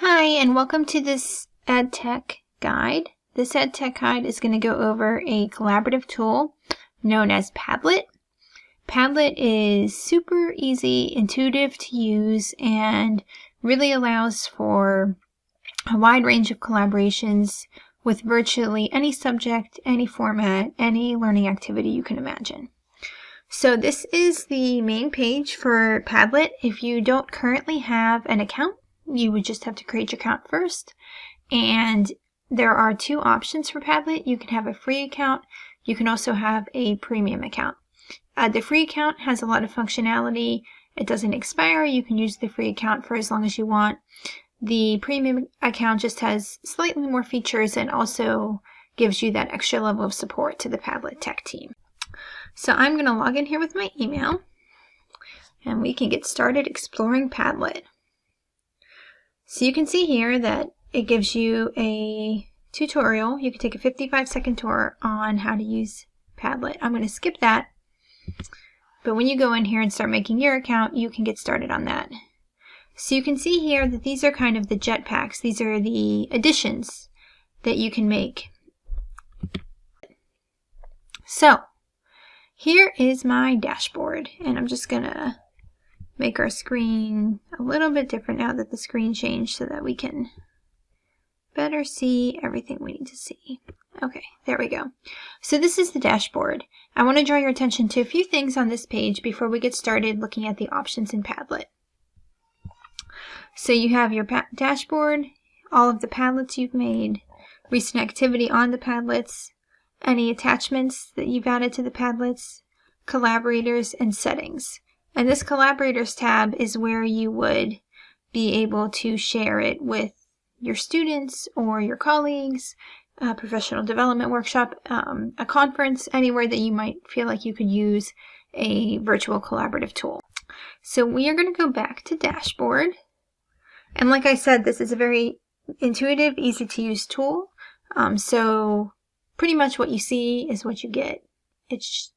Hi, and welcome to this EdTech guide. This EdTech guide is going to go over a collaborative tool known as Padlet. Padlet is super easy, intuitive to use, and really allows for a wide range of collaborations with virtually any subject, any format, any learning activity you can imagine. So this is the main page for Padlet. If you don't currently have an account, you would just have to create your account first. And there are two options for Padlet. You can have a free account. You can also have a premium account. The free account has a lot of functionality. It doesn't expire. You can use the free account for as long as you want. The premium account just has slightly more features and also gives you that extra level of support to the Padlet tech team. So I'm going to log in here with my email, and we can get started exploring Padlet. So you can see here that it gives you a tutorial. You can take a 55-second tour on how to use Padlet. I'm going to skip that, but when you go in here and start making your account, you can get started on that. So you can see here that these are kind of the jetpacks. These are the additions that you can make. So here is my dashboard, and I'm just going to make our screen a little bit different now that the screen changed so that we can better see everything we need to see. Okay, there we go. So this is the dashboard. I want to draw your attention to a few things on this page before we get started looking at the options in Padlet. So you have your dashboard, all of the Padlets you've made, recent activity on the Padlets, any attachments that you've added to the Padlets, collaborators, and settings. And this collaborators tab is where you would be able to share it with your students or your colleagues, a professional development workshop, a conference, anywhere that you might feel like you could use a virtual collaborative tool. So we are going to go back to dashboard. And like I said, this is a very intuitive, easy to use tool. So pretty much what you see is what you get. It's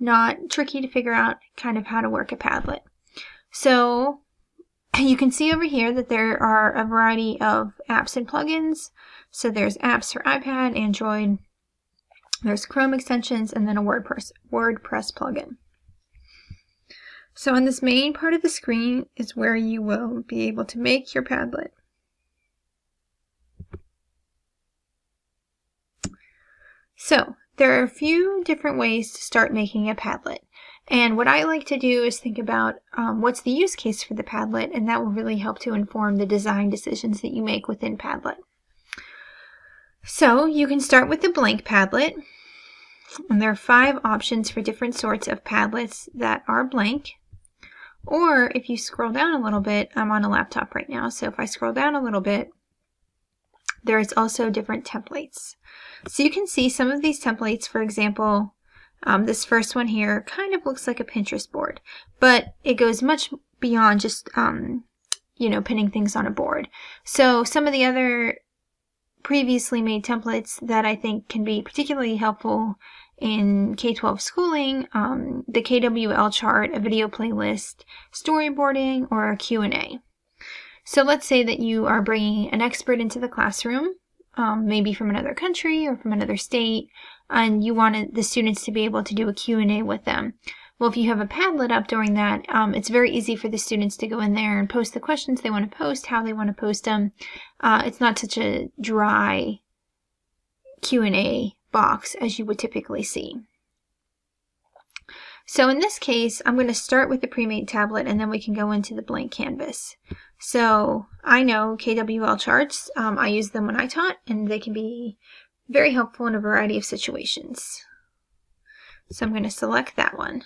not tricky to figure out kind of how to work a Padlet. So you can see over here that there are a variety of apps and plugins. So there's apps for iPad, Android, there's Chrome extensions, and then a WordPress plugin. So on this main part of the screen is where you will be able to make your Padlet. So there are a few different ways to start making a Padlet. And what I like to do is think about what's the use case for the Padlet, and that will really help to inform the design decisions that you make within Padlet. So you can start with the blank Padlet, and there are 5 options for different sorts of Padlets that are blank. Or if you scroll down a little bit, I'm on a laptop right now, so if I scroll down a little bit, there is also different templates. So you can see some of these templates. For example, this first one here kind of looks like a Pinterest board, but it goes much beyond just, pinning things on a board. So some of the other previously made templates that I think can be particularly helpful in K-12 schooling, the KWL chart, a video playlist, storyboarding, or a Q&A. So let's say that you are bringing an expert into the classroom, maybe from another country or from another state, and you wanted the students to be able to do a Q&A with them. Well, if you have a Padlet up during that, it's very easy for the students to go in there and post the questions they want to post, how they want to post them. It's not such a dry Q&A box as you would typically see. So in this case, I'm going to start with the pre-made tablet, and then we can go into the blank canvas. So I know KWL charts. I use them when I taught, and they can be very helpful in a variety of situations. So I'm going to select that one.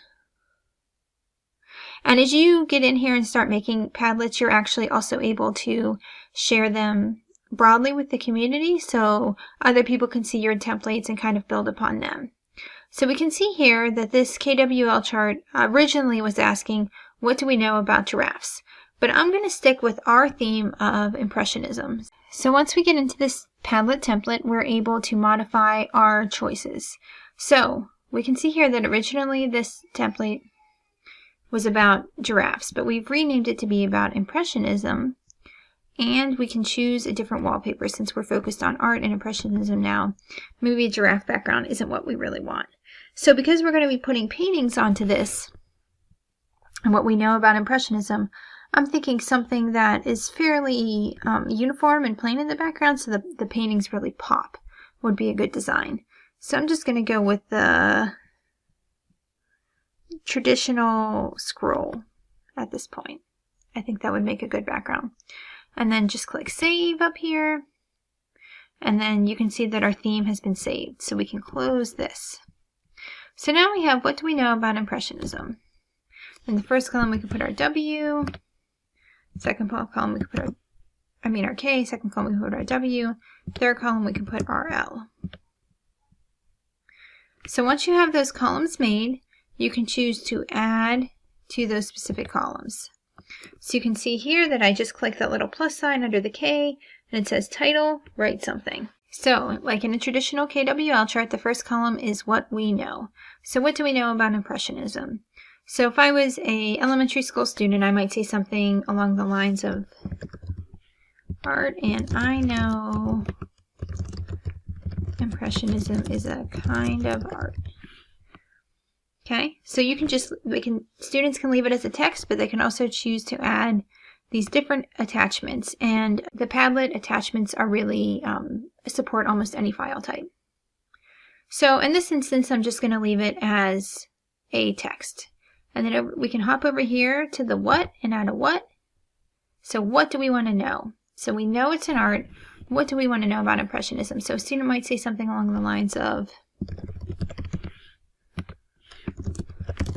And as you get in here and start making Padlets, you're actually also able to share them broadly with the community, so other people can see your templates and kind of build upon them. So we can see here that this KWL chart originally was asking, what do we know about giraffes? But I'm going to stick with our theme of Impressionism. So once we get into this Padlet template, we're able to modify our choices. So we can see here that originally this template was about giraffes, but we've renamed it to be about Impressionism. And we can choose a different wallpaper since we're focused on art and Impressionism now. Maybe a giraffe background isn't what we really want. So because we're going to be putting paintings onto this, and what we know about Impressionism, I'm thinking something that is fairly uniform and plain in the background so the paintings really pop would be a good design. So I'm just going to go with the traditional scroll at this point. I think that would make a good background. And then just click Save up here. And then you can see that our theme has been saved. So we can close this. So now we have, what do we know about Impressionism? In the first column we can put our W. Second column we can put our K. Second column we can put our W. Third column we can put our L. So once you have those columns made, you can choose to add to those specific columns. So you can see here that I just click that little plus sign under the K, and it says title, write something. So, like in a traditional KWL chart, the first column is what we know. So what do we know about Impressionism? So if I was an elementary school student, I might say something along the lines of art, and I know Impressionism is a kind of art. Okay, so you can students can leave it as a text, but they can also choose to add these different attachments, and the Padlet attachments are really support almost any file type. So in this instance, I'm just going to leave it as a text, and then we can hop over here to the what and add a what. So what do we want to know? So we know it's an art. What do we want to know about Impressionism? So a student might say something along the lines of,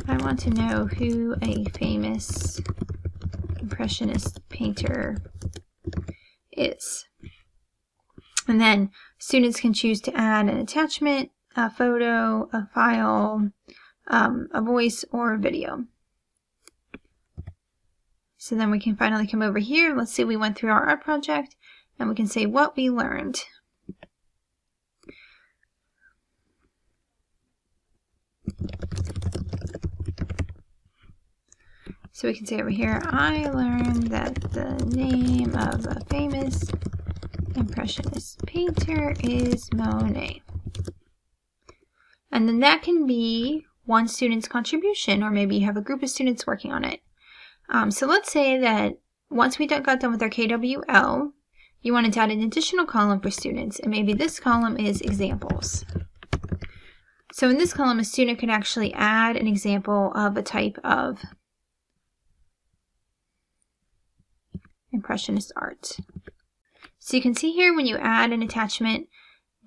I want to know who a famous Impressionist painter is. And then students can choose to add an attachment, a photo, a file, a voice, or a video. So then we can finally come over here. Let's say we went through our art project, and we can say what we learned. So we can say over here, I learned that the name of a famous Impressionist painter is Monet. And then that can be one student's contribution, or maybe you have a group of students working on it. So let's say that once we got done with our KWL, you wanted to add an additional column for students, and maybe this column is examples. So in this column, a student could actually add an example of a type of Impressionist art. So you can see here when you add an attachment,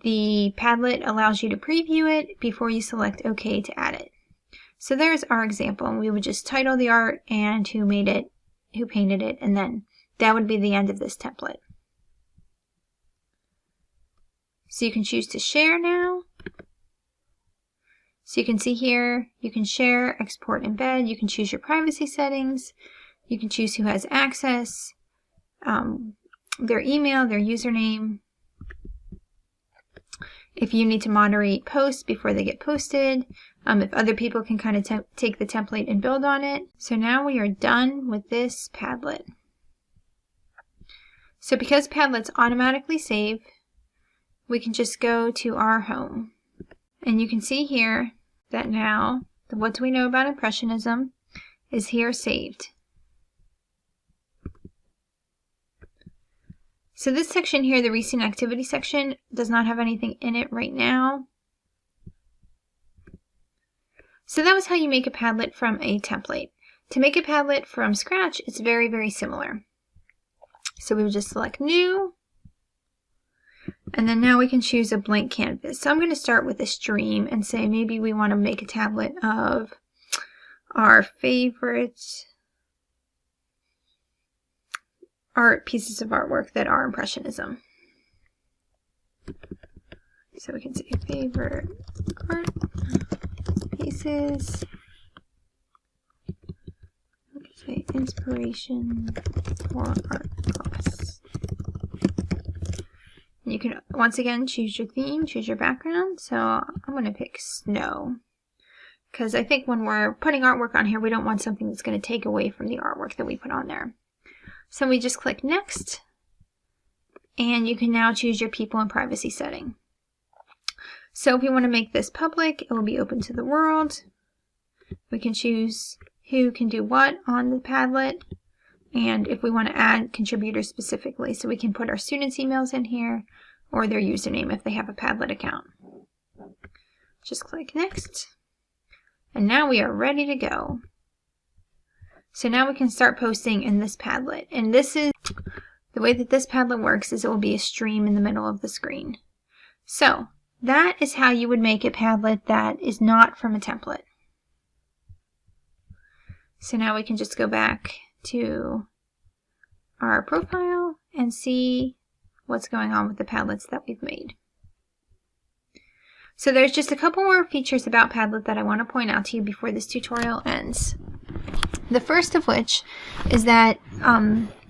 the Padlet allows you to preview it before you select OK to add it. So there's our example, and we would just title the art and who made it, who painted it, and then that would be the end of this template. So you can choose to share now. So you can see here, you can share, export, embed. You can choose your privacy settings. You can choose who has access, their email, their username. If you need to moderate posts before they get posted, if other people can kind of take the template and build on it. So now we are done with this Padlet. So because Padlets automatically save, we can just go to our home. And you can see here that now the what do we know about Impressionism is here saved. So this section here, the recent activity section, does not have anything in it right now. So that was how you make a Padlet from a template. To make a Padlet from scratch, it's very, very similar. So we would just select New, and then now we can choose a blank canvas. So I'm going to start with a stream and say maybe we want to make a tablet of our favorite art pieces of artwork that are Impressionism. So we can say favorite art pieces. We can say inspiration for art class. You can once again choose your theme, choose your background. So I'm going to pick snow, because I think when we're putting artwork on here, we don't want something that's going to take away from the artwork that we put on there. So we just click next, and you can now choose your people and privacy setting. So if we want to make this public, it will be open to the world. We can choose who can do what on the Padlet, and if we want to add contributors specifically, so we can put our students' emails in here or their username if they have a Padlet account. Just click next, and now we are ready to go. So now we can start posting in this Padlet, and this is the way that this Padlet works, is it will be a stream in the middle of the screen. So that is how you would make a Padlet that is not from a template. So now we can just go back to our profile and see what's going on with the Padlets that we've made. So there's just a couple more features about Padlet that I want to point out to you before this tutorial ends. The first of which is that,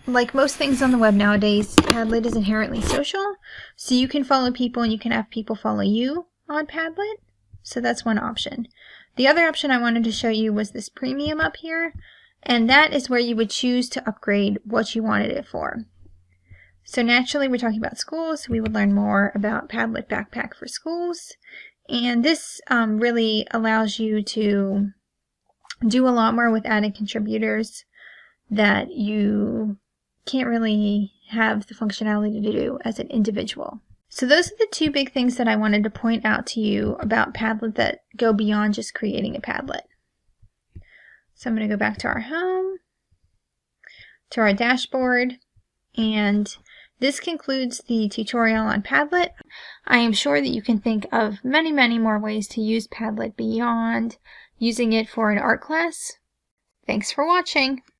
like most things on the web nowadays, Padlet is inherently social. So you can follow people and you can have people follow you on Padlet. So that's one option. The other option I wanted to show you was this premium up here. And that is where you would choose to upgrade what you wanted it for. So naturally, we're talking about schools. We would learn more about Padlet Backpack for Schools. And this really allows you to do a lot more with added contributors that you can't really have the functionality to do as an individual. So those are the two big things that I wanted to point out to you about Padlet that go beyond just creating a Padlet. So I'm going to go back to our home, to our dashboard, and this concludes the tutorial on Padlet. I am sure that you can think of many, many more ways to use Padlet beyond using it for an art class. Thanks for watching.